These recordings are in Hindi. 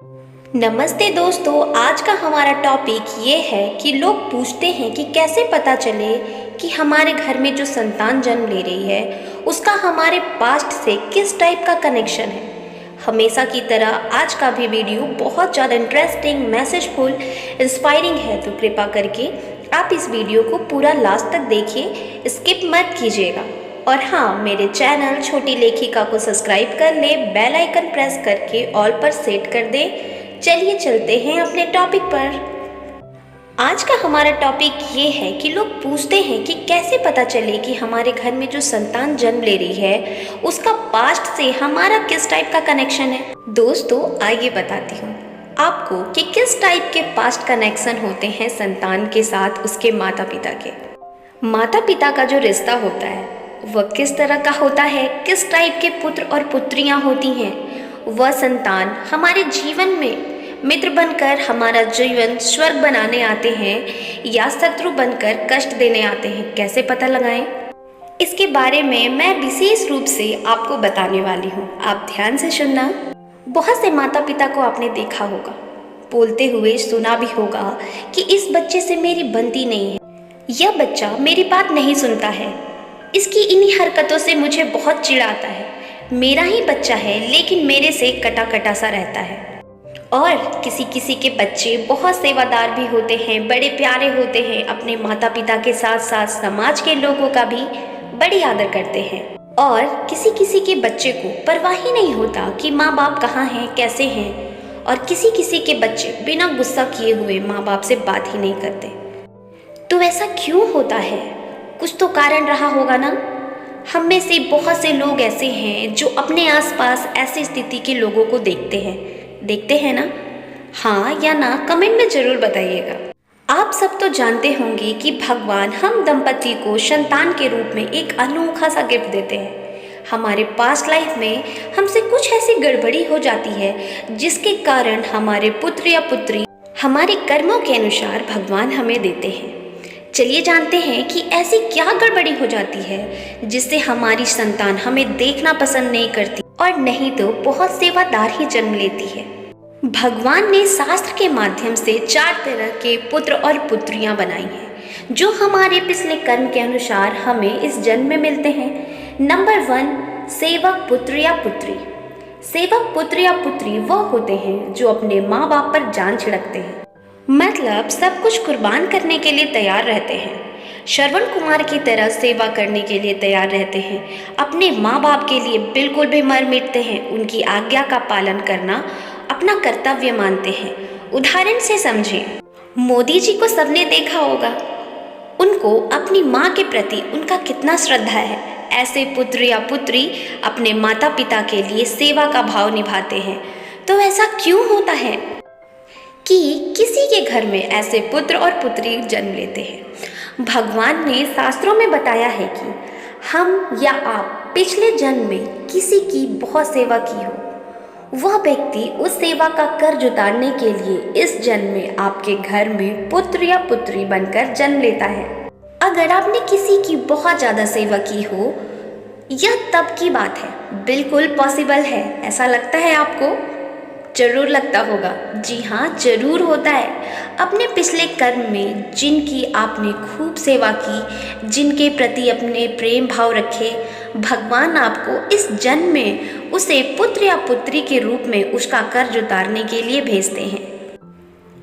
नमस्ते दोस्तों, आज का हमारा टॉपिक ये है कि लोग पूछते हैं कि कैसे पता चले कि हमारे घर में जो संतान जन्म ले रही है उसका हमारे पास्ट से किस टाइप का कनेक्शन है। हमेशा की तरह आज का भी वीडियो बहुत ज़्यादा इंटरेस्टिंग, मैसेजफुल, इंस्पायरिंग है, तो कृपा करके आप इस वीडियो को पूरा लास्ट तक देखिए, स्किप मत कीजिएगा। और हाँ, मेरे चैनल छोटी लेखिका को सब्सक्राइब कर ले, बेल आइकन प्रेस करके ऑल पर सेट कर दे। चलिए चलते हैं अपने टॉपिक पर। आज का हमारा टॉपिक ये है कि लोग पूछते हैं कि कैसे पता चले कि हमारे घर में जो संतान जन्म ले रही है उसका पास्ट से हमारा किस टाइप का कनेक्शन है। दोस्तों, आइए बताती हूँ आपको कि किस टाइप के पास्ट कनेक्शन होते हैं संतान के साथ उसके माता पिता के। माता पिता का जो रिश्ता होता है वह किस तरह का होता है, किस टाइप के पुत्र और पुत्रियां होती हैं, वह संतान हमारे जीवन में मित्र बनकर हमारा जीवन स्वर्ग बनाने आते हैं या शत्रु बनकर कष्ट देने आते हैं, कैसे पता लगाएं? इसके बारे में मैं विशेष रूप से आपको बताने वाली हूँ, आप ध्यान से सुनना। बहुत से माता पिता को आपने देखा होगा, बोलते हुए सुना भी होगा कि इस बच्चे से मेरी बनती नहीं है, यह बच्चा मेरी बात नहीं सुनता है, इसकी इन्हीं हरकतों से मुझे बहुत चिढ़ आता है, मेरा ही बच्चा है लेकिन मेरे से कटा कटा सा रहता है। और किसी किसी के बच्चे बहुत सेवादार भी होते हैं, बड़े प्यारे होते हैं, अपने माता पिता के साथ साथ समाज के लोगों का भी बड़ी आदर करते हैं। और किसी किसी के बच्चे को परवाह ही नहीं होता कि माँ बाप कहाँ हैं, कैसे हैं। और किसी किसी के बच्चे बिना गुस्सा किए हुए माँ बाप से बात ही नहीं करते। तो ऐसा क्यों होता है? कुछ तो कारण रहा होगा ना। हम में से बहुत से लोग ऐसे हैं जो अपने आसपास ऐसी स्थिति के लोगों को देखते हैं ना? हाँ या ना कमेंट में जरूर बताइएगा। आप सब तो जानते होंगे कि भगवान हम दंपति को संतान के रूप में एक अनोखा सा गिफ्ट देते हैं। हमारे पास्ट लाइफ में हमसे कुछ ऐसी गड़बड़ी हो जाती है जिसके कारण हमारे पुत्र या पुत्री हमारे कर्मों के अनुसार भगवान हमें देते हैं। चलिए जानते हैं कि ऐसी क्या गड़बड़ी हो जाती है जिससे हमारी संतान हमें देखना पसंद नहीं करती और नहीं तो बहुत सेवादार ही जन्म लेती है। भगवान ने शास्त्र के माध्यम से 4 तरह के पुत्र और पुत्रियां बनाई हैं जो हमारे पिछले कर्म के अनुसार हमें इस जन्म में मिलते हैं। नंबर 1, सेवक पुत्र या पुत्री। सेवक पुत्र या पुत्री वह होते हैं जो अपने माँ बाप पर जान छिड़कते हैं, मतलब सब कुछ कुर्बान करने के लिए तैयार रहते हैं। श्रवण कुमार की तरह सेवा करने के लिए तैयार रहते हैं, अपने माँ बाप के लिए बिल्कुल भी मर मिटते हैं, उनकी आज्ञा का पालन करना अपना कर्तव्य मानते हैं। उदाहरण से समझें, मोदी जी को सबने देखा होगा, उनको अपनी माँ के प्रति उनका कितना श्रद्धा है। ऐसे पुत्र या पुत्री अपने माता पिता के लिए सेवा का भाव निभाते हैं। तो ऐसा क्यों होता है कि किसी के घर में ऐसे पुत्र और पुत्री जन्म लेते हैं? भगवान ने शास्त्रों में बताया है कि हम या आप पिछले जन्म में किसी की बहुत सेवा की हो, वह व्यक्ति उस सेवा का कर्ज उतारने के लिए इस जन्म में आपके घर में पुत्र या पुत्री बनकर जन्म लेता है। अगर आपने किसी की बहुत ज़्यादा सेवा की हो, यह तब की बात है, बिल्कुल पॉसिबल है। ऐसा लगता है आपको? जरूर लगता होगा। जी हाँ, जरूर होता है। अपने पिछले कर्म में जिनकी आपने खूब सेवा की, जिनके प्रति अपने प्रेम भाव रखे, भगवान आपको इस जन्म में उसे पुत्र या पुत्री के रूप में उसका कर्ज उतारने के लिए भेजते हैं।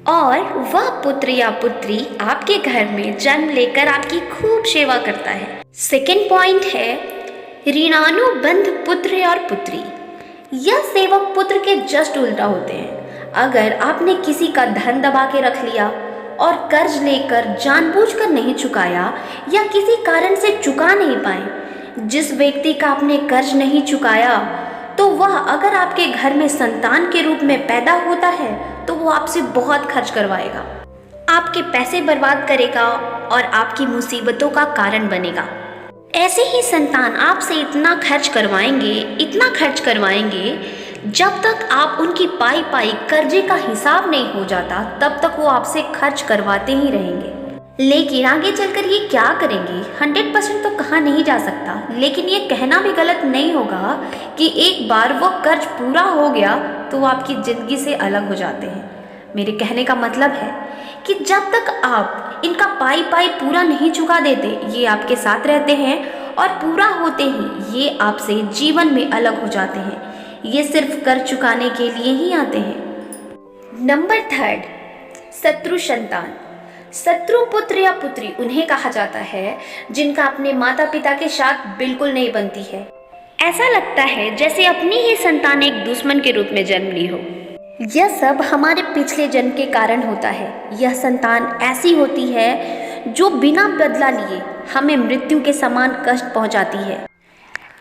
और वह पुत्र या पुत्री आपके घर में जन्म लेकर आपकी खूब सेवा करता है। सेकेंड पॉइंट है ऋणानुबंध पुत्र और पुत्री। यह सेवक पुत्र के जस्ट उल्टा होते हैं। अगर आपने किसी का धन दबा के रख लिया और कर्ज लेकर जानबूझकर नहीं चुकाया या किसी कारण से चुका नहीं पाए, जिस व्यक्ति का आपने कर्ज नहीं चुकाया, तो वह अगर आपके घर में संतान के रूप में पैदा होता है तो वो आपसे बहुत खर्च करवाएगा, आपके पैसे बर्बाद करेगा और आपकी मुसीबतों का कारण बनेगा। ऐसे ही संतान आपसे इतना खर्च करवाएंगे जब तक आप उनकी पाई कर्जे का हिसाब नहीं हो जाता, तब तक वो आपसे खर्च करवाते ही रहेंगे। लेकिन आगे चलकर ये क्या करेंगे 100% तो कहा नहीं जा सकता, लेकिन ये कहना भी गलत नहीं होगा कि एक बार वो कर्ज पूरा हो गया तो वो आपकी ज़िंदगी से अलग हो जाते हैं। मेरे कहने का मतलब है कि जब तक आप इनका पाई पाई पूरा नहीं चुका देते, ये आपके साथ रहते हैं और पूरा होते ही ये आपसे जीवन में अलग हो जाते हैं। ये सिर्फ कर्ज चुकाने के लिए ही आते हैं। नंबर 3, शत्रु संतान। शत्रु पुत्र या पुत्री उन्हें कहा जाता है जिनका अपने माता पिता के साथ बिल्कुल नहीं बनती है। ऐसा लगता है जैसे अपनी ही संतान एक दुश्मन के रूप में जन्म ली हो। यह सब हमारे पिछले जन्म के कारण होता है। यह संतान ऐसी होती है जो बिना बदला लिए हमें मृत्यु के समान कष्ट पहुंचाती है।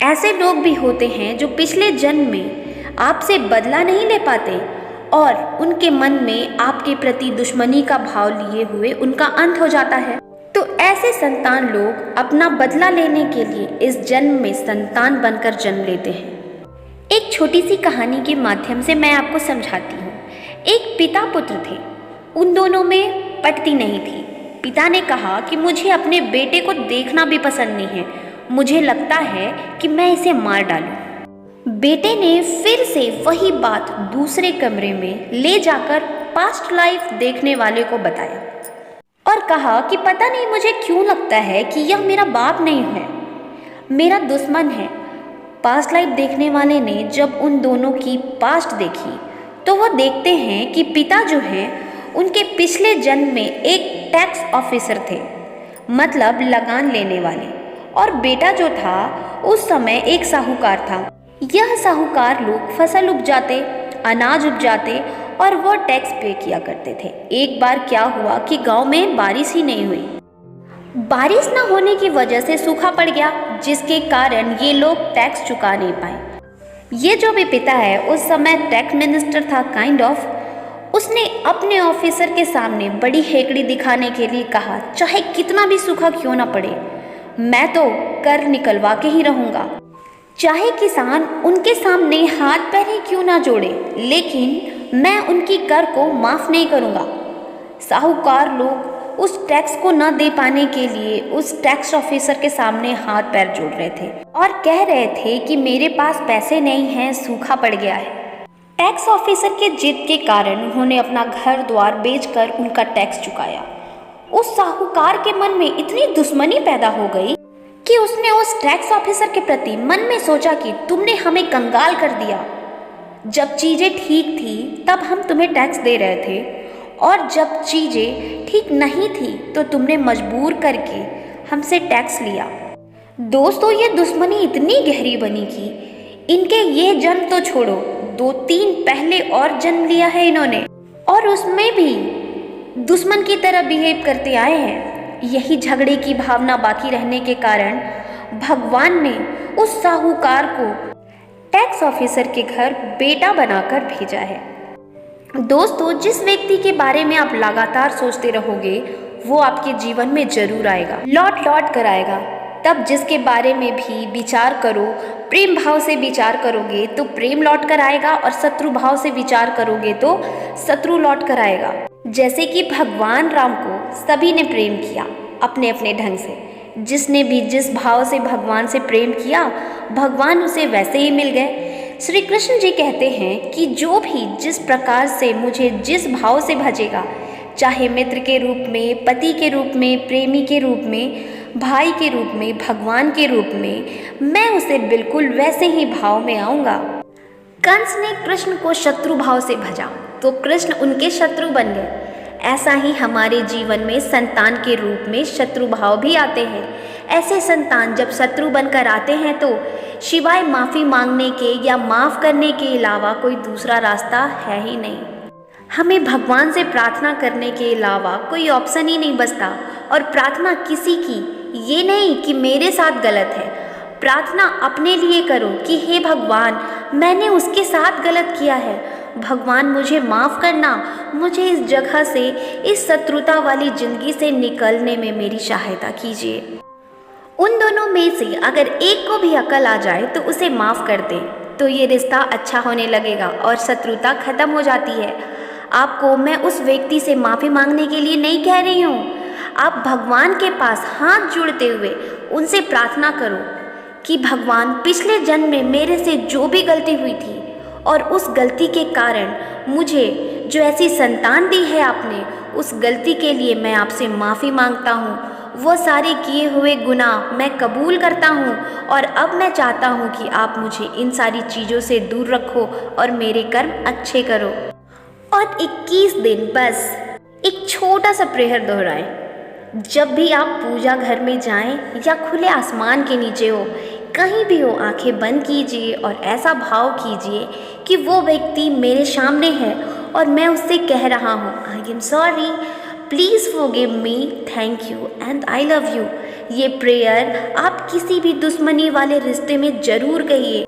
ऐसे लोग भी होते हैं जो पिछले जन्म में आपसे बदला नहीं ले पाते और उनके मन में आपके प्रति दुश्मनी का भाव लिए हुए उनका अंत हो जाता है। तो ऐसे संतान लोग अपना बदला लेने के लिए इस जन्म में संतान बनकर जन्म लेते हैं। एक छोटी सी कहानी के माध्यम से मैं आपको समझाती हूँ। एक पिता पुत्र थे, उन दोनों में पटती नहीं थी। पिता ने कहा कि मुझे अपने बेटे को देखना भी पसंद नहीं है, मुझे लगता है कि मैं इसे मार डालूं। बेटे ने फिर से वही बात दूसरे कमरे में ले जाकर पास्ट लाइफ देखने वाले को बताया और कहा कि पता नहीं मुझे क्यों लगता है कि यह मेरा बाप नहीं है, मेरा दुश्मन है। पास्ट लाइफ देखने वाले ने जब उन दोनों की पास्ट देखी तो वो देखते हैं कि पिता जो हैं उनके पिछले जन्म में एक टैक्स ऑफिसर थे, मतलब लगान लेने वाले, और बेटा जो था उस समय एक साहूकार था। यह साहूकार लोग फसल उपजाते, अनाज उपजाते और वो टैक्स पे किया करते थे। एक बार क्या हुआ कि गांव में बारिश ही नहीं हुई। बारिश न होने की वजह से सूखा पड़ गया, जिसके कारण ये लोग टैक्स चुका नहीं पाए। ये जो भी पिता है उस समय टैक्स मिनिस्टर था काइंड ऑफ। उसने अपने ऑफिसर के सामने बड़ी हेकड़ी दिखाने के लिए कहा, चाहे कितना भी सूखा क्यों ना पड़े, मैं तो कर निकलवा के ही रहूंगा। चाहे किसान उनके सामने हाथ पैर ही क्यों ना जोड़े, लेकिन मैं उनकी कर को माफ नहीं करूंगा। साहूकार लोग उस टैक्स को न दे पाने के लिए उस टैक्स ऑफिसर के सामने हाथ पैर जोड़ रहे थे और कह रहे थे कि मेरे पास पैसे नहीं हैं, सूखा पड़ गया है। टैक्स ऑफिसर के जिद के कारण उन्होंने अपना घर द्वार बेचकर उनका टैक्स चुकाया। उस साहूकार के मन में इतनी दुश्मनी पैदा हो गई कि उसने उस टैक्स ऑफिसर के प्रति मन में सोचा कि तुमने हमें कंगाल कर दिया। जब चीजें ठीक थी तब हम तुम्हें टैक्स दे रहे थे और जब चीजें ठीक नहीं थी तो तुमने मजबूर करके हमसे टैक्स लिया। दोस्तों, ये दुश्मनी इतनी गहरी बनी कि इनके ये जन्म तो छोड़ो, 2-3 पहले और जन्म लिया है इन्होंने और उसमें भी दुश्मन की तरह बिहेव करते आए हैं। यही झगड़े की भावना बाकी रहने के कारण भगवान ने उस साहूकार को टैक्स ऑफिसर के घर बेटा बनाकर भेजा है। दोस्तों, जिस व्यक्ति के बारे में आप लगातार सोचते रहोगे वो आपके जीवन में जरूर आएगा, लौट लौट कर आएगा। तब जिसके बारे में भी विचार करो, प्रेम भाव से विचार करोगे तो प्रेम लौट कर आएगा और शत्रु भाव से विचार करोगे तो शत्रु लौट कर आएगा। जैसे कि भगवान राम को सभी ने प्रेम किया अपने अपने ढंग से। जिसने भी जिस भाव से भगवान से प्रेम किया, भगवान उसे वैसे ही मिल गए। श्री कृष्ण जी कहते हैं कि जो भी जिस प्रकार से मुझे जिस भाव से भजेगा, चाहे मित्र के रूप में, पति के रूप में, प्रेमी के रूप में, भाई के रूप में, भगवान के रूप में, मैं उसे बिल्कुल वैसे ही भाव में आऊँगा। कंस ने कृष्ण को शत्रु भाव से भजा तो कृष्ण उनके शत्रु बन गए। ऐसा ही हमारे जीवन में संतान के रूप में शत्रु भाव भी आते हैं। ऐसे संतान जब शत्रु बनकर आते हैं तो सिवाय माफ़ी मांगने के या माफ़ करने के अलावा कोई दूसरा रास्ता है ही नहीं। हमें भगवान से प्रार्थना करने के अलावा कोई ऑप्शन ही नहीं बचता। और प्रार्थना किसी की ये नहीं कि मेरे साथ गलत है, प्रार्थना अपने लिए करो कि हे भगवान, मैंने उसके साथ गलत किया है, भगवान मुझे माफ़ करना, मुझे इस जगह से, इस शत्रुता वाली ज़िंदगी से निकलने में मेरी सहायता कीजिए। उन दोनों में से अगर एक को भी अकल आ जाए तो उसे माफ़ कर दे तो ये रिश्ता अच्छा होने लगेगा और शत्रुता खत्म हो जाती है। आपको मैं उस व्यक्ति से माफ़ी मांगने के लिए नहीं कह रही हूँ, आप भगवान के पास हाथ जोड़ते हुए उनसे प्रार्थना करो कि भगवान, पिछले जन्म में मेरे से जो भी गलती हुई थी और उस गलती के कारण मुझे जो ऐसी संतान दी है आपने, उस गलती के लिए मैं आपसे माफ़ी मांगता हूँ। वो सारे किए हुए गुनाह मैं कबूल करता हूँ और अब मैं चाहता हूँ कि आप मुझे इन सारी चीज़ों से दूर रखो और मेरे कर्म अच्छे करो। और 21 दिन बस एक छोटा सा प्रेयर दोहराएं। जब भी आप पूजा घर में जाएं या खुले आसमान के नीचे हो, कहीं भी हो, आंखें बंद कीजिए और ऐसा भाव कीजिए कि वो व्यक्ति मेरे सामने है और मैं उससे कह रहा हूँ, I am sorry, please forgive me, thank you and I love you. ये प्रेयर आप किसी भी दुश्मनी वाले रिश्ते में ज़रूर कहिए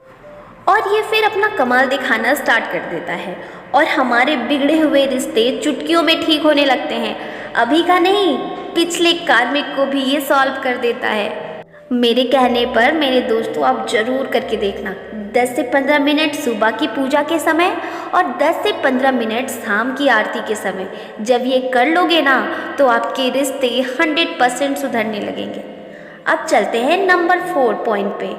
और ये फिर अपना कमाल दिखाना स्टार्ट कर देता है और हमारे बिगड़े हुए रिश्ते चुटकियों में ठीक होने लगते हैं। अभी का नहीं, पिछले कार्मिक को भी ये सॉल्व कर देता है। मेरे कहने पर मेरे दोस्तों आप ज़रूर करके देखना। 10 से 15 मिनट सुबह की पूजा के समय और 10 से 15 मिनट शाम की आरती के समय जब ये कर लोगे ना, तो आपके रिश्ते 100% सुधरने लगेंगे। अब चलते हैं नंबर 4 पॉइंट पे,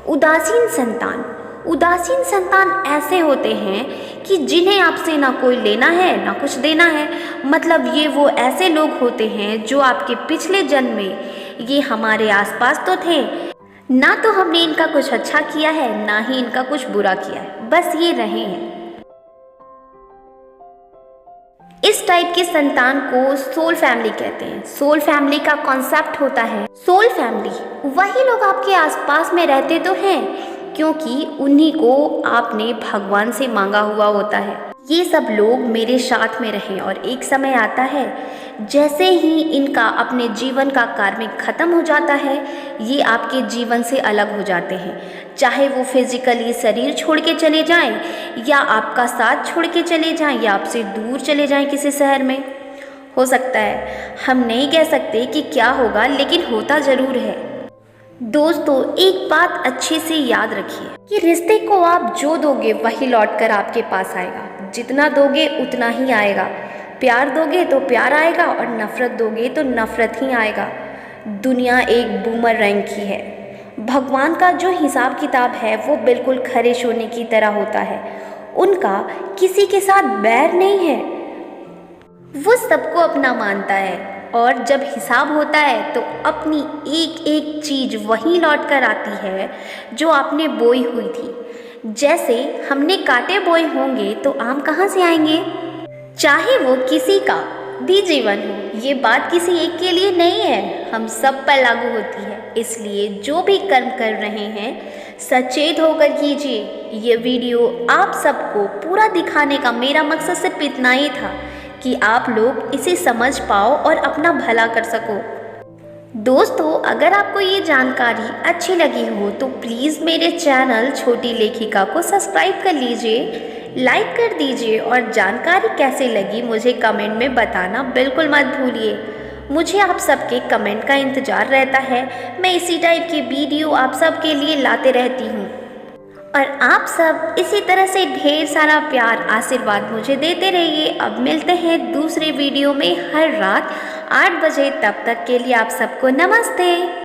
उदासीन संतान। उदासीन संतान ऐसे होते हैं कि जिन्हें आपसे ना कोई लेना है ना कुछ देना है। मतलब ये वो ऐसे लोग होते हैं जो आपके पिछले जन्म में ये हमारे आसपास तो थे, ना तो हमने इनका कुछ अच्छा किया है ना ही इनका कुछ बुरा किया है, बस ये रहे हैं। इस टाइप की संतान को सोल फैमिली कहते हैं। सोल फैमिली का कॉन्सेप्ट होता है, सोल फैमिली वही लोग आपके आसपास में रहते तो हैं क्योंकि उन्हीं को आपने भगवान से मांगा हुआ होता है। ये सब लोग मेरे साथ में रहें और एक समय आता है जैसे ही इनका अपने जीवन का कार्मिक खत्म हो जाता है, ये आपके जीवन से अलग हो जाते हैं। चाहे वो फिजिकली शरीर छोड़ के चले जाएं या आपका साथ छोड़ के चले जाएं या आपसे दूर चले जाएं किसी शहर में। हो सकता है, हम नहीं कह सकते कि क्या होगा, लेकिन होता ज़रूर है। दोस्तों, एक बात अच्छे से याद रखिए कि रिश्ते को आप जो दोगे वही लौट कर आपके पास आएगा। जितना दोगे उतना ही आएगा। प्यार दोगे तो प्यार आएगा और नफ़रत दोगे तो नफ़रत ही आएगा। दुनिया एक बूमरैंग की है। भगवान का जो हिसाब किताब है वो बिल्कुल खरे सोने की तरह होता है। उनका किसी के साथ बैर नहीं है, वो सबको अपना मानता है और जब हिसाब होता है तो अपनी एक एक चीज़ वहीं लौट कर आती है जो आपने बोई हुई थी। जैसे हमने कांटे बोए होंगे तो आम कहाँ से आएंगे? चाहे वो किसी का भी जीवन हो, ये बात किसी एक के लिए नहीं है, हम सब पर लागू होती है। इसलिए जो भी कर्म कर रहे हैं सचेत होकर कीजिए। ये वीडियो आप सबको पूरा दिखाने का मेरा मकसद सिर्फ इतना ही था कि आप लोग इसे समझ पाओ और अपना भला कर सको। दोस्तों, अगर आपको ये जानकारी अच्छी लगी हो तो प्लीज़ मेरे चैनल छोटी लेखिका को सब्सक्राइब कर लीजिए, लाइक कर दीजिए और जानकारी कैसे लगी मुझे कमेंट में बताना बिल्कुल मत भूलिए। मुझे आप सबके कमेंट का इंतज़ार रहता है। मैं इसी टाइप की वीडियो आप सबके लिए लाते रहती हूँ और आप सब इसी तरह से ढेर सारा प्यार आशीर्वाद मुझे देते रहिए। अब मिलते हैं दूसरे वीडियो में हर रात 8 बजे। तब तक के लिए आप सबको नमस्ते।